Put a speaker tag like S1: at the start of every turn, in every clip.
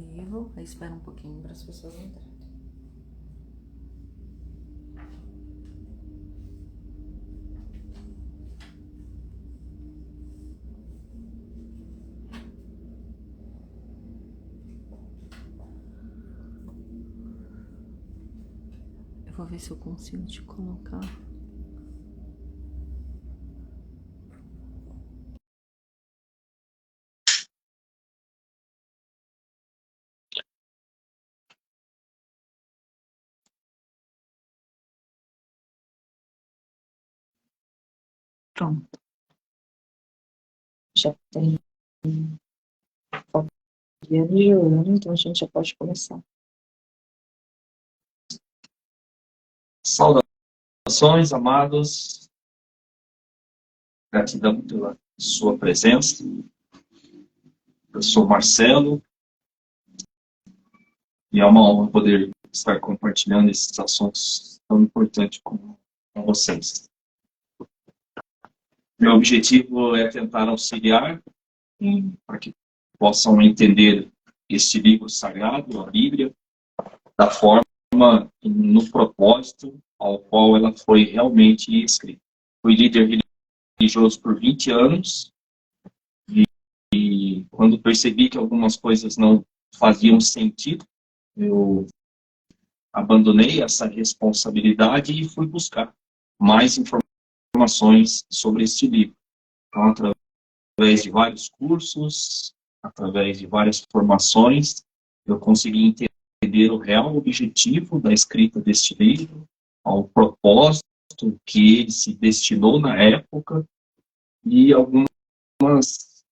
S1: vivo, aí espera um pouquinho para as pessoas entrarem. Eu vou ver se eu consigo te colocar. Pronto. Já tem Fabiana e Joana, então a gente já pode começar.
S2: Saudações, amados. Gratidão pela sua presença. Eu sou Marcelo e é uma honra poder estar compartilhando esses assuntos tão importantes com vocês. Meu objetivo é tentar auxiliar para que possam entender este livro sagrado, a Bíblia, da forma e no propósito ao qual ela foi realmente escrita. Fui líder religioso por 20 anos e quando percebi que algumas coisas não faziam sentido, eu abandonei essa responsabilidade e fui buscar mais informações sobre este livro. Então, através de vários cursos, através de várias formações, eu consegui entender o real objetivo da escrita deste livro, ao propósito que ele se destinou na época e algumas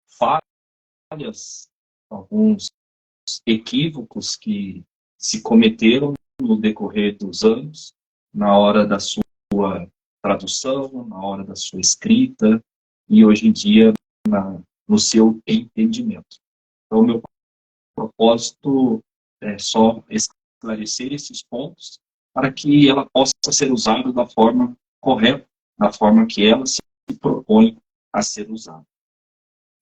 S2: falhas, alguns equívocos que se cometeram no decorrer dos anos, na hora da sua tradução, na hora da sua escrita e hoje em dia no seu entendimento. Então, meu propósito é só esclarecer esses pontos para que ela possa ser usada da forma correta, da forma que ela se propõe a ser usada.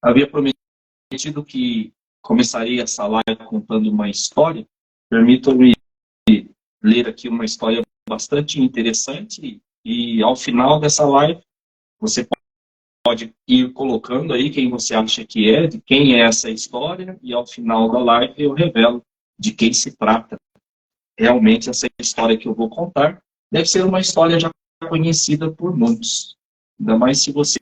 S2: Havia prometido que começaria essa live contando uma história. Permitam-me ler aqui uma história bastante interessante e ao final dessa live você pode ir colocando aí quem você acha que é, de quem é essa história, e ao final da live eu revelo de quem se trata. Realmente essa história que eu vou contar deve ser uma história já conhecida por muitos. Ainda mais se você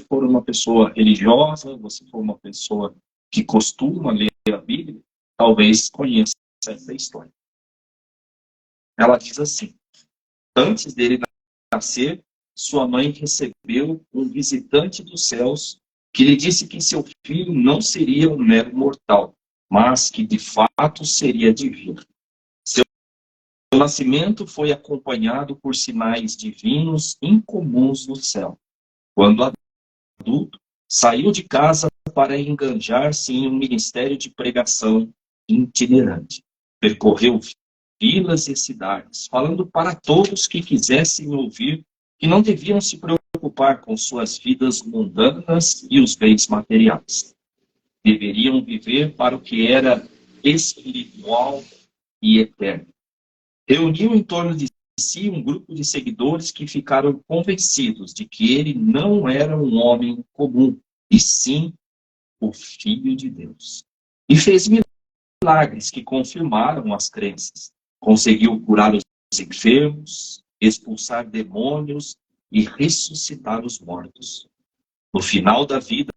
S2: for uma pessoa religiosa, você for uma pessoa que costuma ler a Bíblia, talvez conheça essa história. Ela diz assim: antes dele nascer, sua mãe recebeu um visitante dos céus que lhe disse que seu filho não seria um mero mortal, mas que de fato seria divino. Seu nascimento foi acompanhado por sinais divinos incomuns no céu. Quando adulto, saiu de casa para enganjar-se em um ministério de pregação itinerante. Percorreu vilas e cidades, falando para todos que quisessem ouvir que não deviam se preocupar com suas vidas mundanas e os bens materiais. Deveriam viver para o que era espiritual e eterno. Reuniu em torno de si um grupo de seguidores que ficaram convencidos de que ele não era um homem comum, e sim o Filho de Deus. E fez milagres que confirmaram as crenças. Conseguiu curar os enfermos, expulsar demônios e ressuscitar os mortos. No final da vida,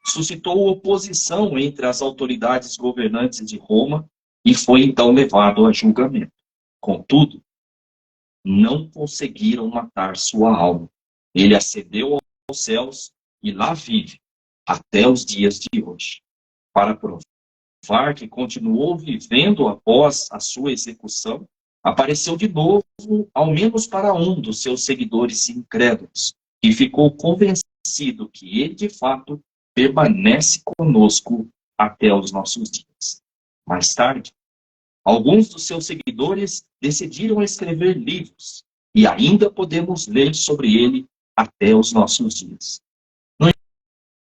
S2: suscitou oposição entre as autoridades governantes de Roma e foi então levado a julgamento. Contudo, não conseguiram matar sua alma. Ele ascendeu aos céus e lá vive até os dias de hoje. Para provar que continuou vivendo após a sua execução, apareceu de novo, ao menos para um dos seus seguidores incrédulos, que ficou convencido que ele, de fato, permanece conosco até os nossos dias. Mais tarde, alguns dos seus seguidores decidiram escrever livros, e ainda podemos ler sobre ele até os nossos dias. No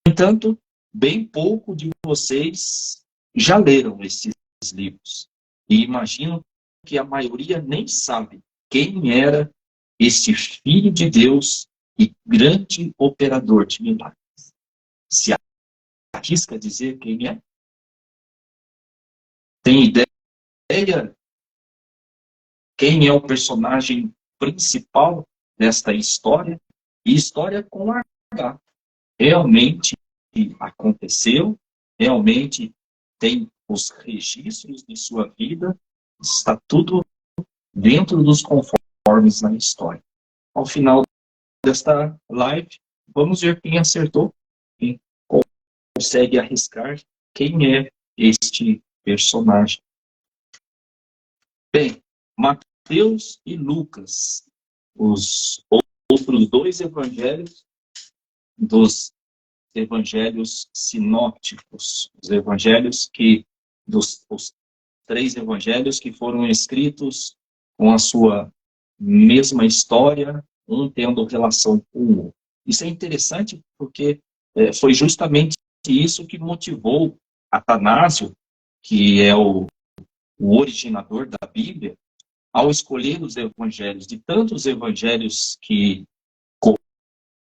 S2: entanto, bem pouco de vocês já leram esses livros. E imagino que a maioria nem sabe quem era este Filho de Deus e grande operador de milagres. Se arrisca dizer quem é? Tem ideia quem é o personagem principal desta história? E história com H. Realmente aconteceu, realmente tem os registros de sua vida, está tudo dentro dos conformes na história. Ao final desta live, vamos ver quem acertou, quem consegue arriscar quem é este personagem. Bem, Mateus e Lucas, os outros dois evangelhos dos evangelhos sinópticos, os evangelhos os três evangelhos que foram escritos com a sua mesma história, um tendo relação com o outro. Isso é interessante porque foi justamente isso que motivou Atanásio, que é o originador da Bíblia, ao escolher os evangelhos, de tantos evangelhos que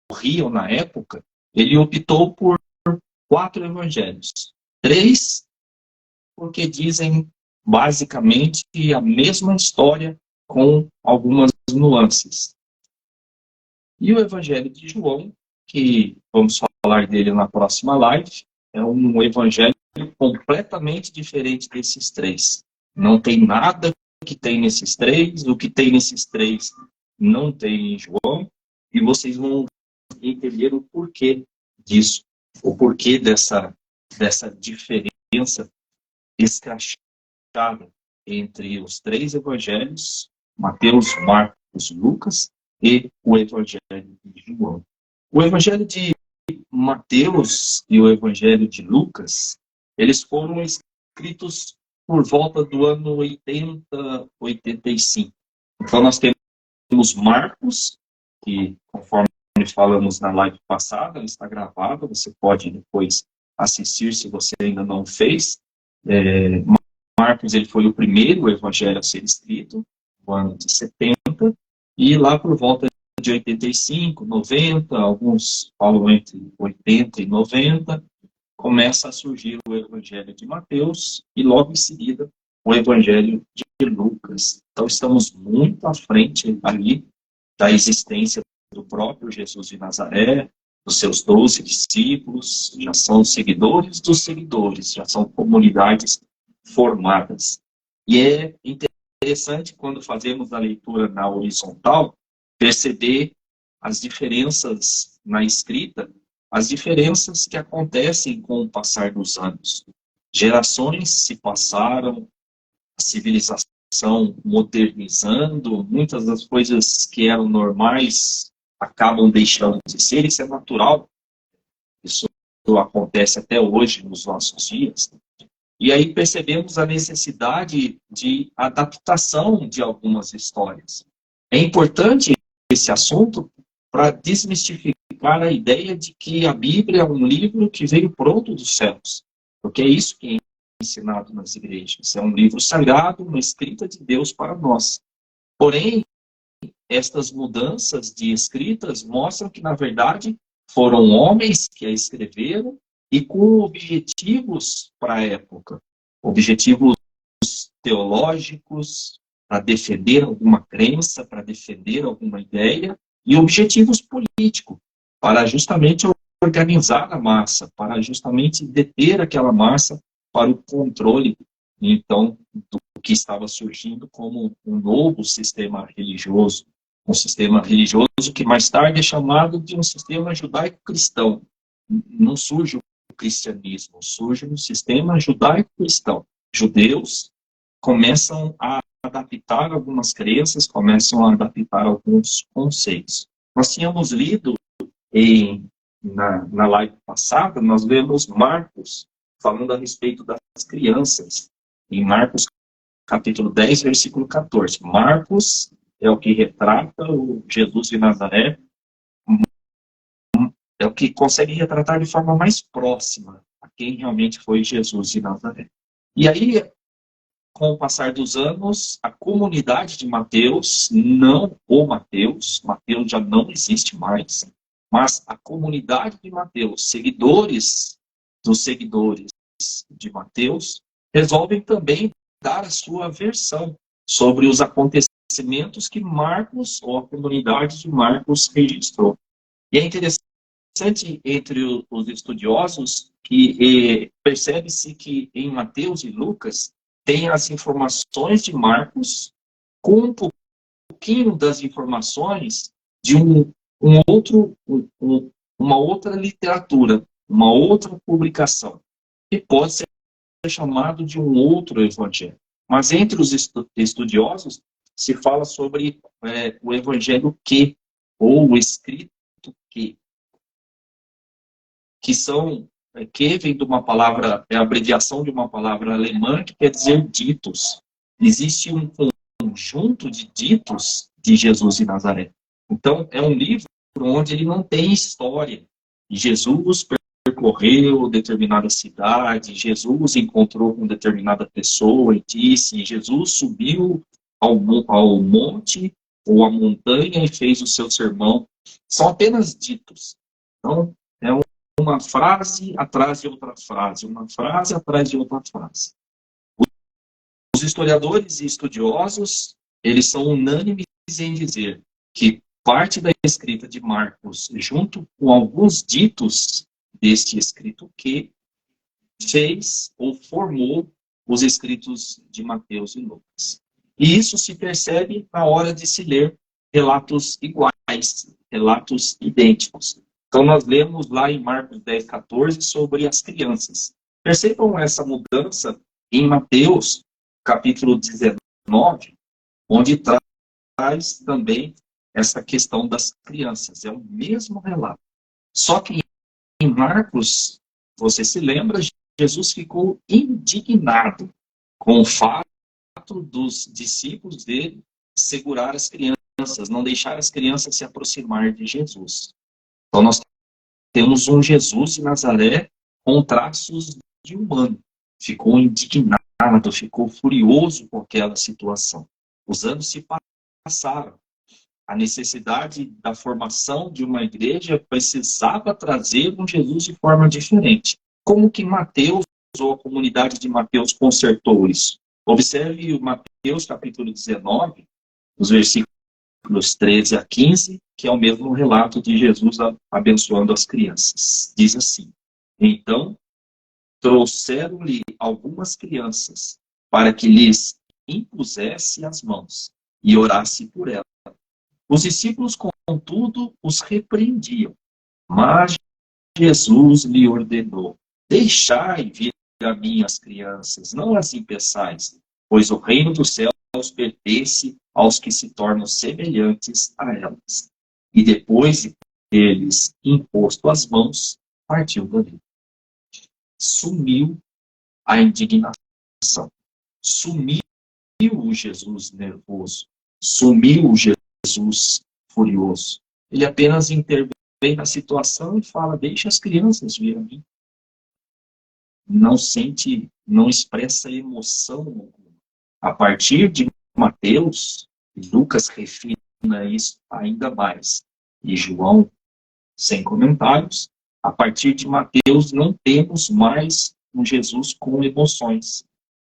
S2: corriam na época, ele optou por 4 evangelhos. 3, porque dizem basicamente a mesma história com algumas nuances. E o evangelho de João, que vamos falar dele na próxima live, é um evangelho completamente diferente desses 3. Não tem nada que tem nesses 3, o que tem nesses 3 não tem em João, e vocês vão entender o porquê disso, o porquê dessa diferença escrachada entre os 3 evangelhos, Mateus, Marcos, Lucas, e o evangelho de João. O evangelho de Mateus e o evangelho de Lucas, eles foram escritos por volta do ano 80, 85. Então nós temos Marcos, que conforme falamos na live passada, ela está gravada, você pode depois assistir se você ainda não fez. Marcos, ele foi o primeiro evangelho a ser escrito, no ano de 70, e lá por volta de 85, 90, alguns falam entre 80 e 90, começa a surgir o evangelho de Mateus e logo em seguida o evangelho de Lucas. Então estamos muito à frente ali da existência do próprio Jesus de Nazaré, dos seus 12 discípulos, já são seguidores dos seguidores, já são comunidades formadas. E é interessante, quando fazemos a leitura na horizontal, perceber as diferenças na escrita, as diferenças que acontecem com o passar dos anos. Gerações se passaram, a civilização modernizando, muitas das coisas que eram normais acabam deixando de ser, isso é natural, isso acontece até hoje nos nossos dias. E aí percebemos a necessidade de adaptação de algumas histórias. É importante esse assunto para desmistificar a ideia de que a Bíblia é um livro que veio pronto dos céus, porque é isso que é ensinado nas igrejas. É um livro sagrado, uma escrita de Deus para nós. Porém, estas mudanças de escritas mostram que, na verdade, foram homens que a escreveram e com objetivos para a época. Objetivos teológicos, para defender alguma crença, para defender alguma ideia, e objetivos políticos, para justamente organizar a massa, para justamente deter aquela massa para o controle, então, do que estava surgindo como um novo sistema religioso, um sistema religioso que mais tarde é chamado de um sistema judaico-cristão. Não surge o cristianismo, surge um sistema judaico-cristão. Judeus começam a adaptar algumas crenças, começam a adaptar alguns conceitos. Nós tínhamos lido na live passada, nós vemos Marcos falando a respeito das crianças, em Marcos capítulo 10, versículo 14. Marcos é o que retrata o Jesus de Nazaré, é o que consegue retratar de forma mais próxima quem realmente foi Jesus de Nazaré. E aí, com o passar dos anos, a comunidade de Mateus, não o Mateus já não existe mais, mas a comunidade de Mateus, seguidores dos seguidores de Mateus, resolvem também dar a sua versão sobre os acontecimentos que Marcos, ou a comunidade de Marcos, registrou. E é interessante entre os estudiosos que percebe-se que em Mateus e Lucas tem as informações de Marcos com um pouquinho das informações de uma outra literatura, uma outra publicação, que pode ser chamado de um outro evangelho. Mas entre os estudiosos se fala sobre o evangelho que, ou o escrito que são, que vem de uma palavra, é a abreviação de uma palavra alemã que quer dizer ditos. Existe um conjunto de ditos de Jesus de Nazaré. Então, é um livro onde ele não tem história. Jesus percorreu determinada cidade, Jesus encontrou com determinada pessoa e disse, Jesus subiu ao monte ou à montanha e fez o seu sermão. São apenas ditos. Então, é uma frase atrás de outra frase, uma frase atrás de outra frase. Os historiadores e estudiosos, eles são unânimes em dizer que parte da escrita de Marcos, junto com alguns ditos deste escrito que fez ou formou os escritos de Mateus e Lucas. E isso se percebe na hora de se ler relatos iguais, relatos idênticos. Então, nós lemos lá em Marcos 10, 14 sobre as crianças. Percebam essa mudança em Mateus, capítulo 19, onde traz também essa questão das crianças. É o mesmo relato. Só que em Marcos, você se lembra, Jesus ficou indignado com o fato dos discípulos dele segurar as crianças, não deixar as crianças se aproximar de Jesus. Então, nós temos um Jesus de Nazaré com traços de humano. Ficou indignado, ficou furioso com aquela situação. Os anos se passaram. A necessidade da formação de uma igreja precisava trazer um Jesus de forma diferente. Como que Mateus, ou a comunidade de Mateus, consertou isso? Observe o Mateus capítulo 19, os versículos 13 a 15, que é o mesmo relato de Jesus abençoando as crianças. Diz assim: então, trouxeram-lhe algumas crianças para que lhes impusesse as mãos e orasse por elas. Os discípulos, contudo, os repreendiam. Mas Jesus lhe ordenou: deixai vir a mim as crianças, não as impeçais, pois o reino dos céus pertence aos que se tornam semelhantes a elas. E depois de eles imposto as mãos, partiu dali. Sumiu a indignação. Sumiu o Jesus nervoso. Sumiu o Jesus furioso. Ele apenas intervém na situação e fala: deixa as crianças vir a mim. Não sente, não expressa emoção alguma. A partir de Mateus, Lucas refina isso ainda mais. E João, sem comentários, a partir de Mateus não temos mais um Jesus com emoções.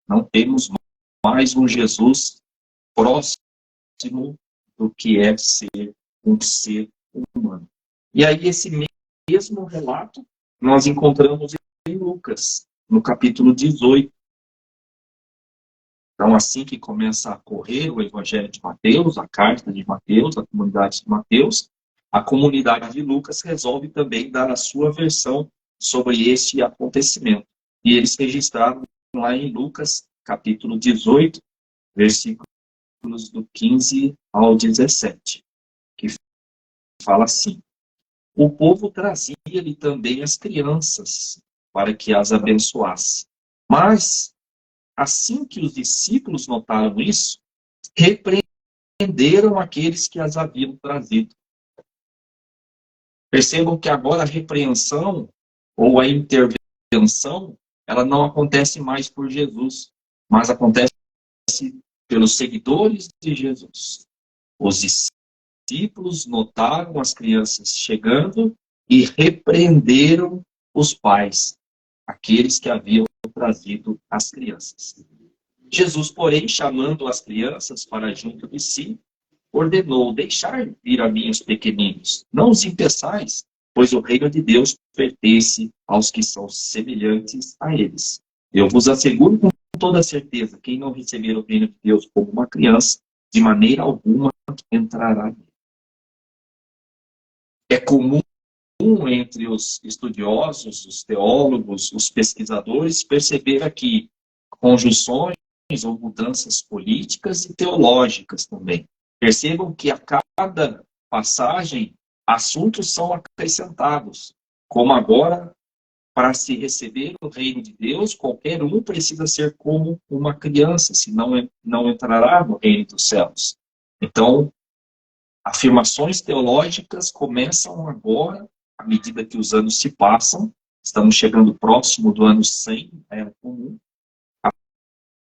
S2: Não temos mais um Jesus próximo do que é ser um ser humano. E aí esse mesmo relato nós encontramos em Lucas, no capítulo 18. Então, assim que começa a correr o Evangelho de Mateus, a carta de Mateus, a comunidade de Mateus, a comunidade de Lucas resolve também dar a sua versão sobre este acontecimento. E eles registraram lá em Lucas, capítulo 18, versículos do 15 ao 17, que fala assim: o povo trazia-lhe também as crianças para que as abençoasse. Mas, assim que os discípulos notaram isso, repreenderam aqueles que as haviam trazido. Percebam que agora a repreensão ou a intervenção redenção, ela não acontece mais por Jesus, mas acontece pelos seguidores de Jesus. Os discípulos notaram as crianças chegando e repreenderam os pais, aqueles que haviam trazido as crianças. Jesus, porém, chamando as crianças para junto de si, ordenou: deixar vir a mim os pequeninos, não os impeçais, pois o reino de Deus pertence aos que são semelhantes a eles. Eu vos asseguro com toda certeza, quem não receber o reino de Deus como uma criança, de maneira alguma entrará. É comum entre os estudiosos, os teólogos, os pesquisadores, perceber aqui conjunções ou mudanças políticas e teológicas também. Percebam que a cada passagem, assuntos são acrescentados. Como agora, para se receber o reino de Deus, qualquer um precisa ser como uma criança, senão não entrará no reino dos céus. Então, afirmações teológicas começam agora, à medida que os anos se passam. Estamos chegando próximo do ano 100, era comum.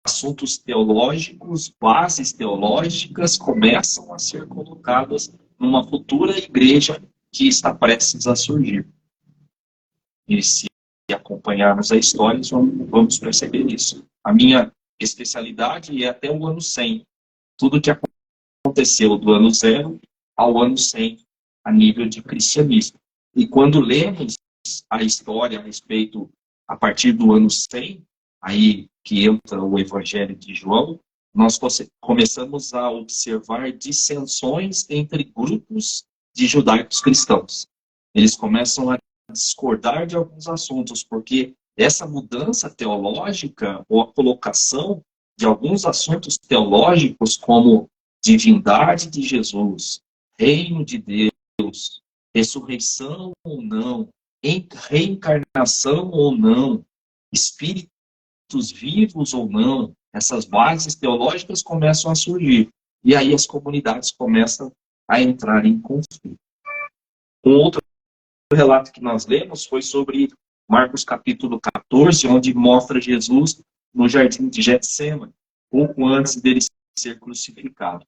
S2: Assuntos teológicos, bases teológicas começam a ser colocadas numa futura igreja que está prestes a surgir. E se acompanharmos a história, vamos perceber isso. A minha especialidade é até o ano 100. Tudo que aconteceu do ano 0 ao ano 100, a nível de cristianismo. E quando lemos a história a respeito, a partir do ano 100, aí que entra o Evangelho de João, nós começamos a observar dissensões entre grupos de judaicos cristãos. Eles começam a discordar de alguns assuntos, porque essa mudança teológica, ou a colocação de alguns assuntos teológicos, como divindade de Jesus, reino de Deus, ressurreição ou não, reencarnação ou não, espíritos vivos ou não, essas bases teológicas começam a surgir. E aí as comunidades começam a entrar em conflito. Um outro relato que nós lemos foi sobre Marcos capítulo 14, onde mostra Jesus no jardim de Getsêmani, pouco antes dele ser crucificado.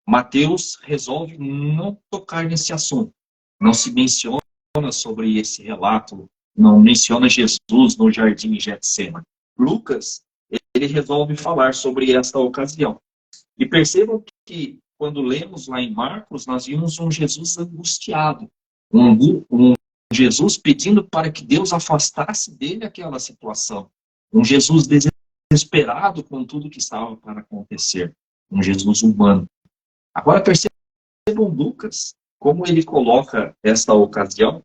S2: Mateus resolve não tocar nesse assunto. Não se menciona sobre esse relato, não menciona Jesus no jardim de Getsêmani. Lucas, ele resolve falar sobre esta ocasião. E percebam que, quando lemos lá em Marcos, nós vimos um Jesus angustiado. Um Jesus pedindo para que Deus afastasse dele aquela situação. Um Jesus desesperado com tudo que estava para acontecer. Um Jesus humano. Agora percebam Lucas, como ele coloca esta ocasião,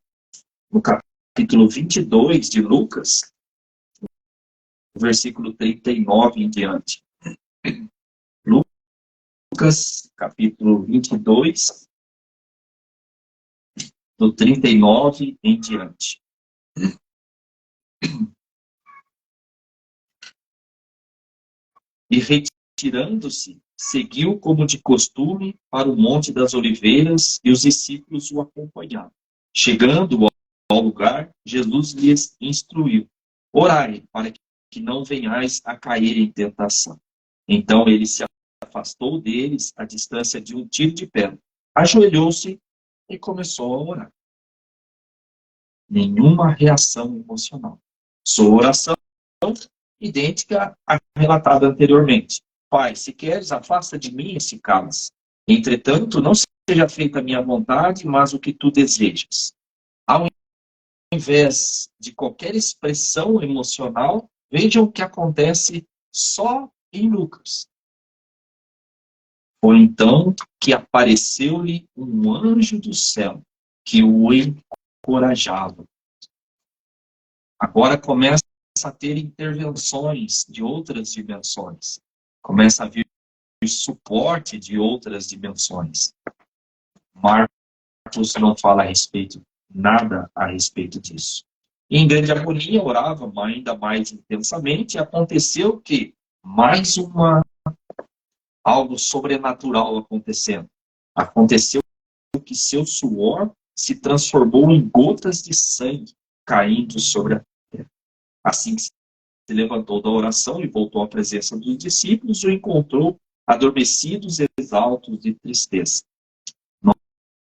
S2: no capítulo 22 de Lucas, versículo 39 em diante. Lucas, capítulo 22, do 39 em diante. E retirando-se, seguiu como de costume para o Monte das Oliveiras, e os discípulos o acompanharam. Chegando ao lugar, Jesus lhes instruiu: orai, para que não venhais a cair em tentação. Então ele se afastou deles à distância de um tiro de pedra, ajoelhou-se e começou a orar. Nenhuma reação emocional. Sua oração idêntica à relatada anteriormente. Pai, se queres, afasta de mim esse cálice. Entretanto, não seja feita a minha vontade, mas o que tu desejas. Ao invés de qualquer expressão emocional, vejam o que acontece só em Lucas. Foi então que apareceu-lhe um anjo do céu, que o encorajava. Agora começa a ter intervenções de outras dimensões. Começa a vir suporte de outras dimensões. Marcos não fala nada a respeito disso. E em grande agonia, orava ainda mais intensamente, e aconteceu que algo sobrenatural acontecendo. Aconteceu que seu suor se transformou em gotas de sangue caindo sobre a terra. Assim que se levantou da oração e voltou à presença dos discípulos, o encontrou adormecidos, exaltos de tristeza.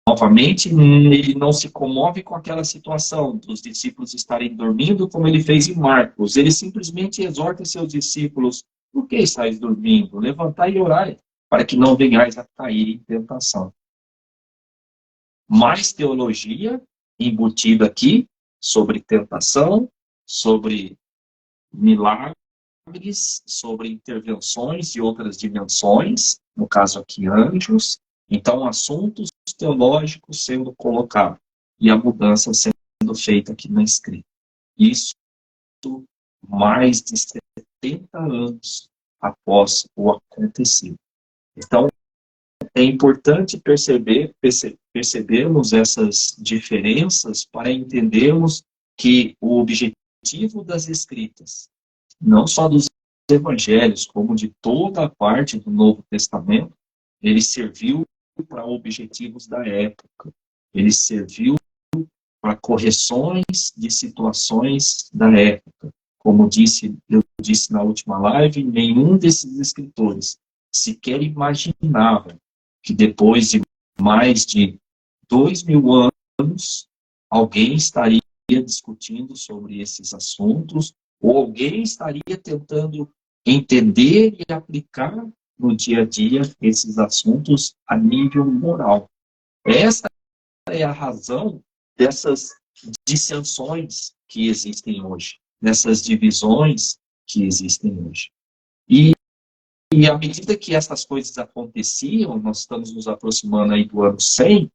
S2: Novamente, ele não se comove com aquela situação dos discípulos estarem dormindo, como ele fez em Marcos. Ele simplesmente exorta seus discípulos: por que estáis dormindo? Levantai e orai, para que não venhais a cair em tentação. Mais teologia embutida aqui sobre tentação, sobre milagres, sobre intervenções de outras dimensões, no caso aqui anjos. Então, assuntos teológicos sendo colocados e a mudança sendo feita aqui na escrita. Isso mais de 70 anos após o acontecido. Então, é importante percebermos essas diferenças para entendermos que o objetivo das escritas, não só dos evangelhos, como de toda a parte do Novo Testamento, ele serviu para objetivos da época. Ele serviu para correções de situações da época. Como eu disse na última live, nenhum desses escritores sequer imaginava que depois de mais de 2000 anos, alguém estaria discutindo sobre esses assuntos, ou alguém estaria tentando entender e aplicar no dia a dia esses assuntos a nível moral. Essa é a razão dessas dissensões que existem hoje, dessas divisões que existem hoje. E à medida que essas coisas aconteciam, nós estamos nos aproximando aí do ano 100,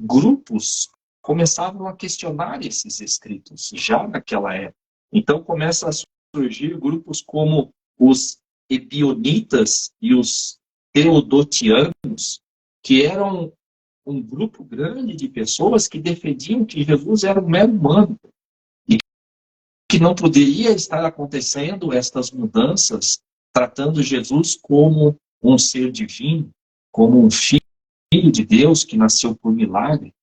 S2: grupos começavam a questionar esses escritos, já naquela época. Então começam a surgir grupos como os ebionitas e os teodotianos, que eram um grupo grande de pessoas que defendiam que Jesus era um mero humano e que não poderia estar acontecendo estas mudanças, tratando Jesus como um ser divino, como um filho de Deus que nasceu por milagre.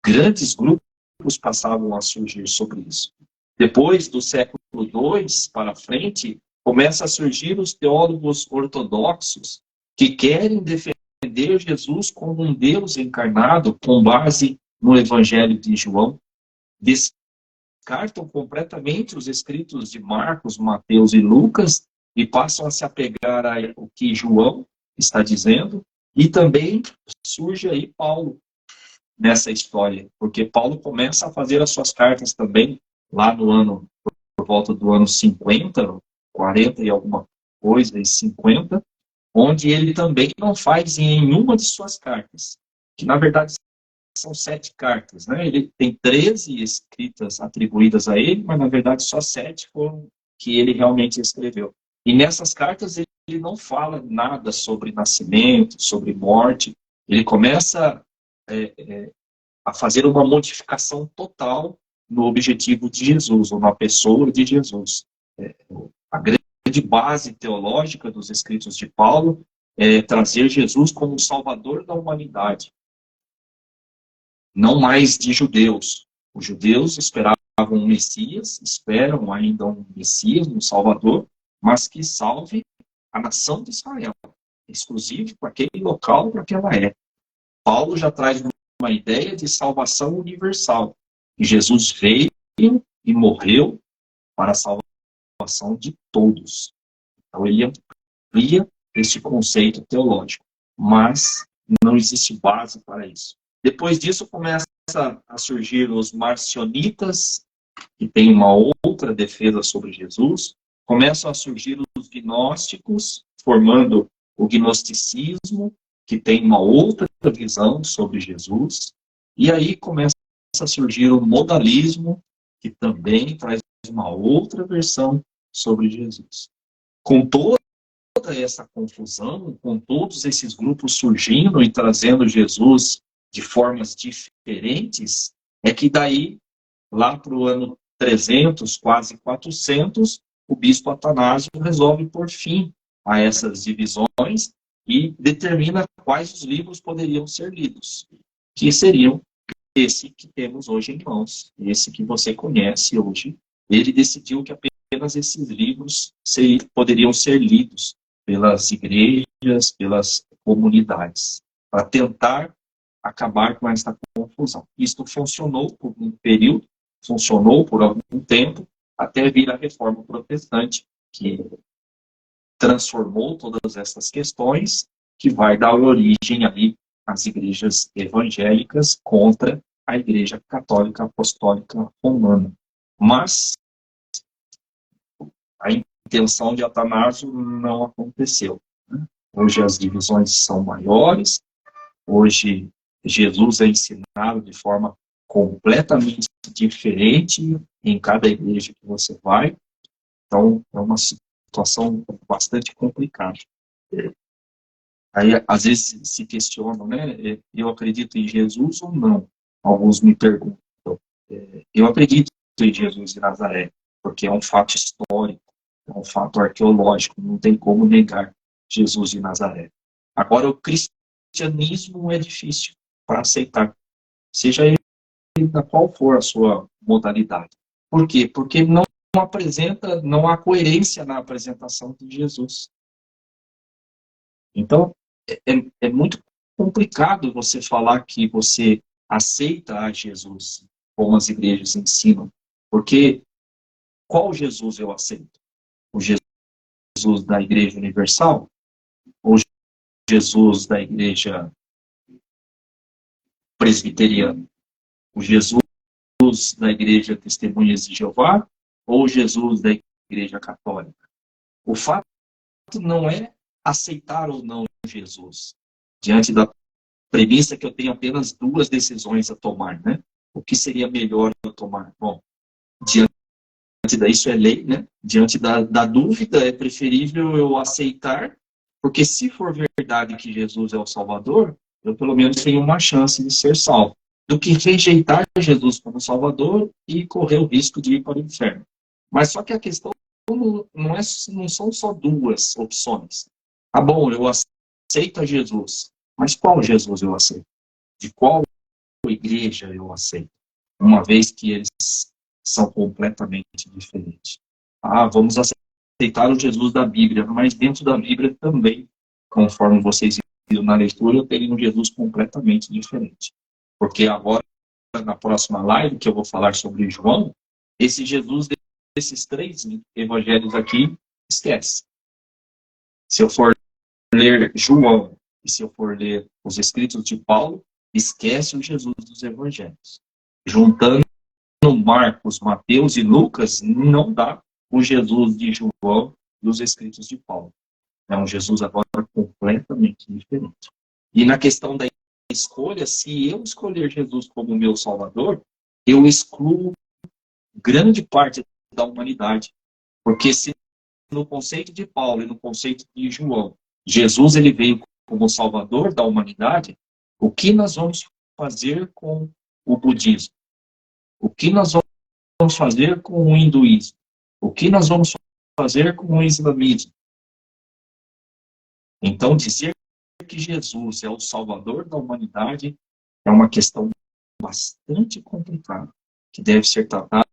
S2: Grandes grupos passavam a surgir sobre isso. Depois do século II para frente, começa a surgir os teólogos ortodoxos que querem defender Jesus como um Deus encarnado com base no Evangelho de João. Descartam completamente os escritos de Marcos, Mateus e Lucas e passam a se apegar ao que João está dizendo. E também surge aí Paulo nessa história, porque Paulo começa a fazer as suas cartas também lá no ano, por volta do ano 50, 40 e alguma coisa, e 50, onde ele também não faz em nenhuma de suas cartas, que na verdade são 7 cartas, né? Ele tem 13 escritas atribuídas a ele, mas na verdade só 7 foram que ele realmente escreveu. E nessas cartas ele não fala nada sobre nascimento, sobre morte. Ele começa a fazer uma modificação total no objetivo de Jesus, ou na pessoa de Jesus. A grande base teológica dos escritos de Paulo é trazer Jesus como o Salvador da humanidade. Não mais de judeus. Os judeus esperavam um Messias, esperam ainda um Messias, um Salvador, mas que salve a nação de Israel, exclusivo para aquele local, para aquela época. Paulo já traz uma ideia de salvação universal. E Jesus veio e morreu para a salvação de todos. Então ele amplia esse conceito teológico, mas não existe base para isso. Depois disso começa a surgir os marcionitas, que tem uma outra defesa sobre Jesus. Começam a surgir os gnósticos, formando o gnosticismo, que tem uma outra visão sobre Jesus. E aí começa a surgir o modalismo, que também traz uma outra versão sobre Jesus. Com toda essa confusão, com todos esses grupos surgindo e trazendo Jesus de formas diferentes, é que daí, lá para o ano 300, quase 400, o bispo Atanásio resolve pôr fim a essas divisões e determina quais os livros poderiam ser lidos, que seriam esse que temos hoje em mãos, esse que você conhece hoje. Ele decidiu que apenas esses livros poderiam ser lidos pelas igrejas, pelas comunidades, para tentar acabar com essa confusão. Isto funcionou por um período, funcionou por algum tempo, até vir a Reforma Protestante, que transformou todas essas questões, que vai dar origem ali às igrejas evangélicas contra a Igreja Católica Apostólica Romana. Mas a intenção de Atanásio não aconteceu, né? Hoje as divisões são maiores, hoje Jesus é ensinado de forma completamente diferente em cada igreja que você vai. Então, é uma situação bastante complicada. Aí, às vezes, se questionam, né? Eu acredito em Jesus ou não? Alguns me perguntam. Eu acredito em Jesus de Nazaré, porque é um fato histórico, é um fato arqueológico, não tem como negar Jesus de Nazaré. Agora, o cristianismo é difícil para aceitar, seja ele da qual for a sua modalidade. Por quê? Porque não há coerência na apresentação de Jesus. Então, é muito complicado você falar que você aceita a Jesus, como as igrejas ensinam, porque qual Jesus eu aceito? O Jesus da Igreja Universal? Ou Jesus da Igreja Presbiteriana? O Jesus da Igreja Testemunhas de Jeová? Ou Jesus da Igreja Católica? O fato não é aceitar ou não Jesus, diante da premissa que eu tenho apenas duas decisões a tomar, né? O que seria melhor eu tomar? Bom, diante isso é lei, né? Diante da dúvida, é preferível eu aceitar, porque se for verdade que Jesus é o Salvador, eu pelo menos tenho uma chance de ser salvo, do que rejeitar Jesus como Salvador e correr o risco de ir para o inferno. Mas só que a questão não são só duas opções. Ah, bom, eu aceito a Jesus, mas qual Jesus eu aceito? De qual igreja eu aceito? Uma vez que eles são completamente diferentes. Ah, vamos aceitar o Jesus da Bíblia, mas dentro da Bíblia também, conforme vocês viram na leitura, eu tenho um Jesus completamente diferente. Porque agora, na próxima live, que eu vou falar sobre João, esse Jesus desses três evangelhos aqui, esquece. Se eu for ler João e se eu for ler os escritos de Paulo, esquece o Jesus dos evangelhos. Juntando Marcos, Mateus e Lucas, não dá o Jesus de João e os escritos de Paulo. É um Jesus agora completamente diferente. E na questão da escolha, se eu escolher Jesus como meu Salvador, eu excluo grande parte da humanidade. Porque se no conceito de Paulo e no conceito de João, Jesus ele veio como Salvador da humanidade, o que nós vamos fazer com o budismo? O que nós vamos fazer com o hinduísmo? O que nós vamos fazer com o islamismo? Então, dizer que Jesus é o Salvador da humanidade é uma questão bastante complicada, que deve ser tratado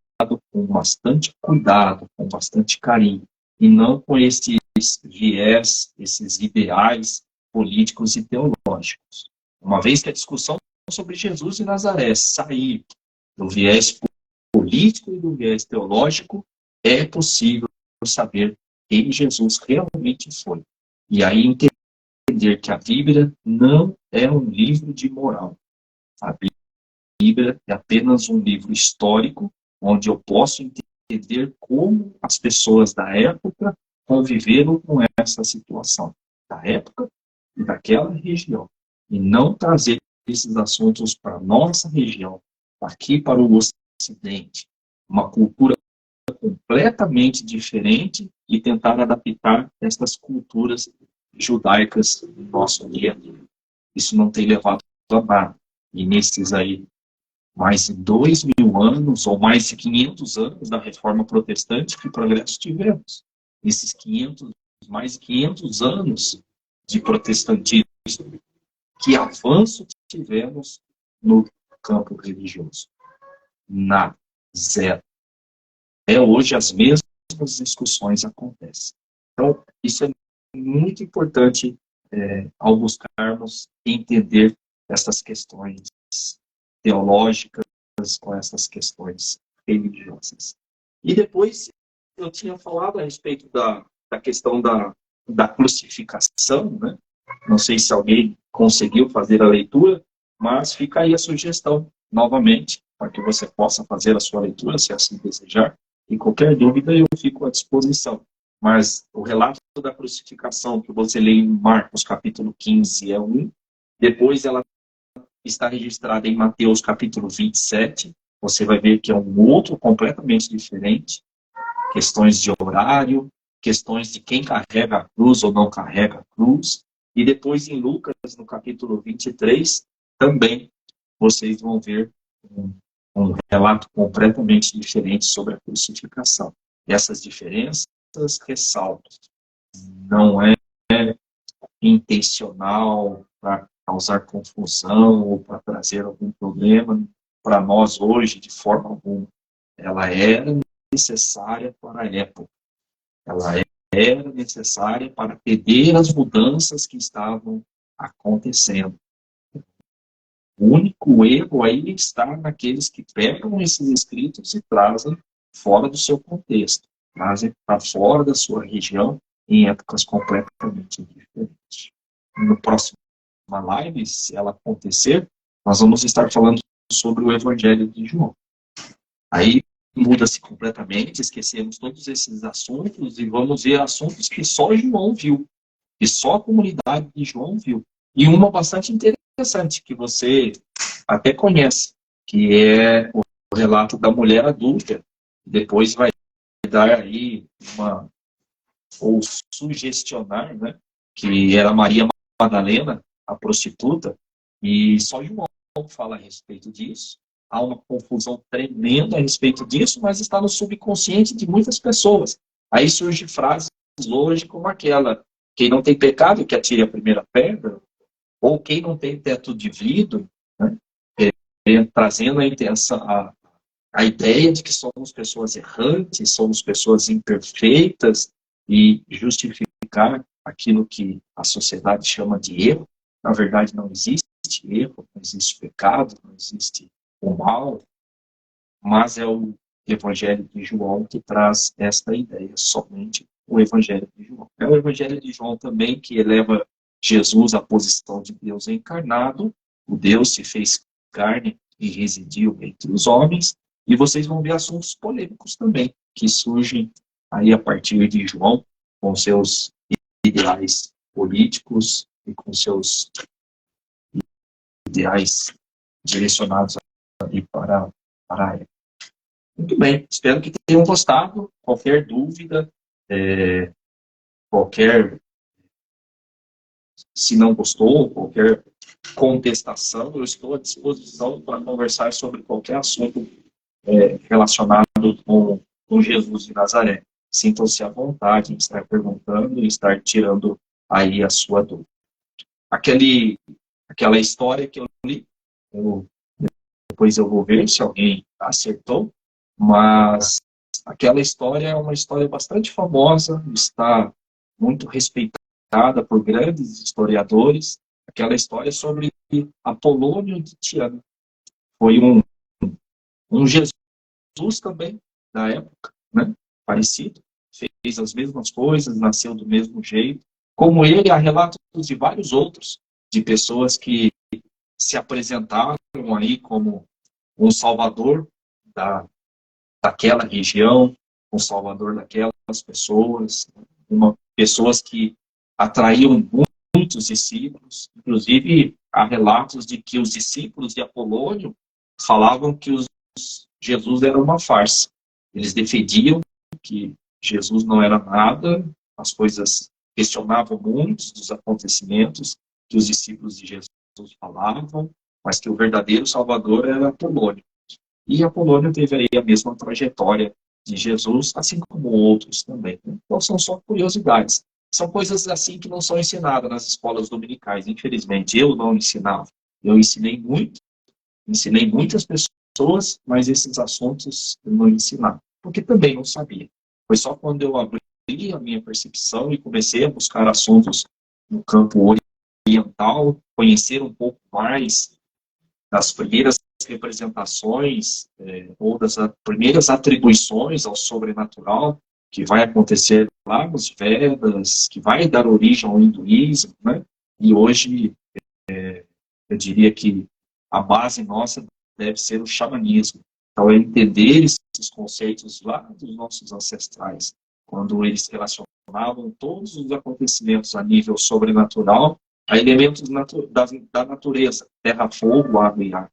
S2: com bastante cuidado, com bastante carinho, e não com esses viés, esses ideais políticos e teológicos. Uma vez que a discussão sobre Jesus de Nazaré sair do viés político e do viés teológico, é possível saber quem Jesus realmente foi. E aí entender que a Bíblia não é um livro de moral. A Bíblia é apenas um livro histórico, onde eu posso entender como as pessoas da época conviveram com essa situação, da época e daquela região. E não trazer esses assuntos para a nossa região, aqui para o Ocidente, uma cultura completamente diferente, e tentar adaptar essas culturas judaicas no nosso dia a dia. Isso não tem levado a nada. E nesses aí, mais de 2.000 anos, ou mais de 500 anos da Reforma Protestante, que progresso tivemos. Nesses mais de 500 anos de protestantismo, que avanço tivemos no campo religioso. Nada. Zero. Até hoje as mesmas discussões acontecem. Então, isso é muito importante ao buscarmos entender essas questões teológicas com essas questões religiosas. E depois eu tinha falado a respeito da questão da crucificação, né? Não sei se alguém conseguiu fazer a leitura, mas fica aí a sugestão, novamente, para que você possa fazer a sua leitura, se assim desejar. E qualquer dúvida, eu fico à disposição. Mas o relato da crucificação que você lê em Marcos, capítulo 15, é um. Depois ela está registrada em Mateus, capítulo 27. Você vai ver que é um outro completamente diferente. Questões de horário, questões de quem carrega a cruz ou não carrega a cruz. E depois em Lucas, no capítulo 23, também vocês vão ver um relato completamente diferente sobre a crucificação. E essas diferenças, ressalto, não é intencional para causar confusão ou para trazer algum problema para nós hoje, de forma alguma. Ela era necessária para a época. Ela era necessária para atender às mudanças que estavam acontecendo. O único erro aí está naqueles que pegam esses escritos e trazem fora do seu contexto, trazem para fora da sua região em épocas completamente diferentes. No próximo live, se ela acontecer, nós vamos estar falando sobre o Evangelho de João. Aí muda-se completamente, esquecemos todos esses assuntos e vamos ver assuntos que só João viu, que só a comunidade de João viu. E uma bastante interessante, que você até conhece, que é o relato da mulher adúltera. Depois vai dar aí ou sugestionar, né, que era Maria Madalena, a prostituta, e só João fala a respeito disso. Há uma confusão tremenda a respeito disso, mas está no subconsciente de muitas pessoas. Aí surgem frases hoje como aquela: quem não tem pecado, que atire a primeira pedra, ou quem não tem teto de vidro, né? Trazendo a ideia de que somos pessoas errantes, somos pessoas imperfeitas, e justificar aquilo que a sociedade chama de erro. Na verdade, não existe erro, não existe pecado, não existe o mal, mas é o Evangelho de João que traz esta ideia, somente o Evangelho de João. É o Evangelho de João também que eleva Jesus à posição de Deus encarnado. O Deus se fez carne e residiu entre os homens. E vocês vão ver assuntos polêmicos também, que surgem aí a partir de João, com seus ideais políticos e com seus ideais direcionados ali para a época. Muito bem, espero que tenham gostado. Qualquer dúvida, se não gostou, qualquer contestação, eu estou à disposição para conversar sobre qualquer assunto relacionado com Jesus de Nazaré. Sintam-se à vontade em estar perguntando e estar tirando aí a sua dúvida. Aquela história que eu li, depois eu vou ver se alguém acertou, mas aquela história é uma história bastante famosa, está muito respeitada por grandes historiadores. Aquela história sobre Apolônio de Tiana. Foi um Jesus também, da época, né? Parecido, fez as mesmas coisas, nasceu do mesmo jeito. Como ele, há relatos de vários outros, de pessoas que se apresentaram aí como um salvador daquela região, um salvador daquelas pessoas, pessoas que atraíam muitos discípulos. Inclusive, há relatos de que os discípulos de Apolônio falavam que Jesus era uma farsa. Eles defendiam que Jesus não era nada, as coisas questionavam muitos dos acontecimentos que os discípulos de Jesus falavam, mas que o verdadeiro Salvador era Apolônio. E Apolônio teve aí a mesma trajetória de Jesus, assim como outros também. Então são só curiosidades. São coisas assim que não são ensinadas nas escolas dominicais, infelizmente. Eu não ensinava. Eu ensinei muito Ensinei muitas pessoas, mas esses assuntos eu não ensinava, porque também não sabia. Foi só quando eu abri a minha percepção e comecei a buscar assuntos no campo oriental, conhecer um pouco mais das primeiras representações ou das primeiras atribuições ao sobrenatural que vai acontecer lá nos Vedas, que vai dar origem ao hinduísmo, né? E hoje eu diria que a base nossa deve ser o xamanismo. Então, é entender esses conceitos lá dos nossos ancestrais, quando eles relacionavam todos os acontecimentos a nível sobrenatural a elementos da natureza, terra, fogo, água e ar.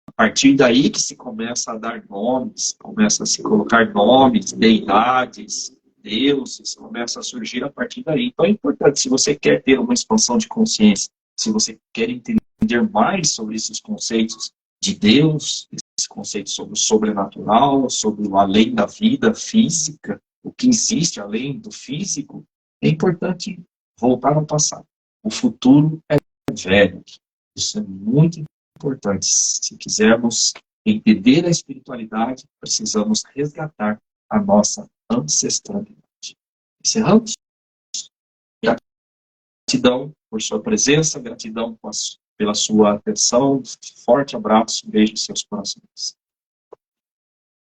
S2: A partir daí que se começa a dar nomes, começa a se colocar nomes, deidades, deuses, começa a surgir a partir daí. Então é importante, se você quer ter uma expansão de consciência, se você quer entender mais sobre esses conceitos de Deus, esse conceito sobre o sobrenatural, sobre o além da vida física, o que existe além do físico, é importante voltar ao passado. O futuro é velho. Isso é muito importante. Se quisermos entender a espiritualidade, precisamos resgatar a nossa ancestralidade. Encerramos? Gratidão por sua presença, gratidão pela sua atenção. Forte abraço, beijo em seus corações.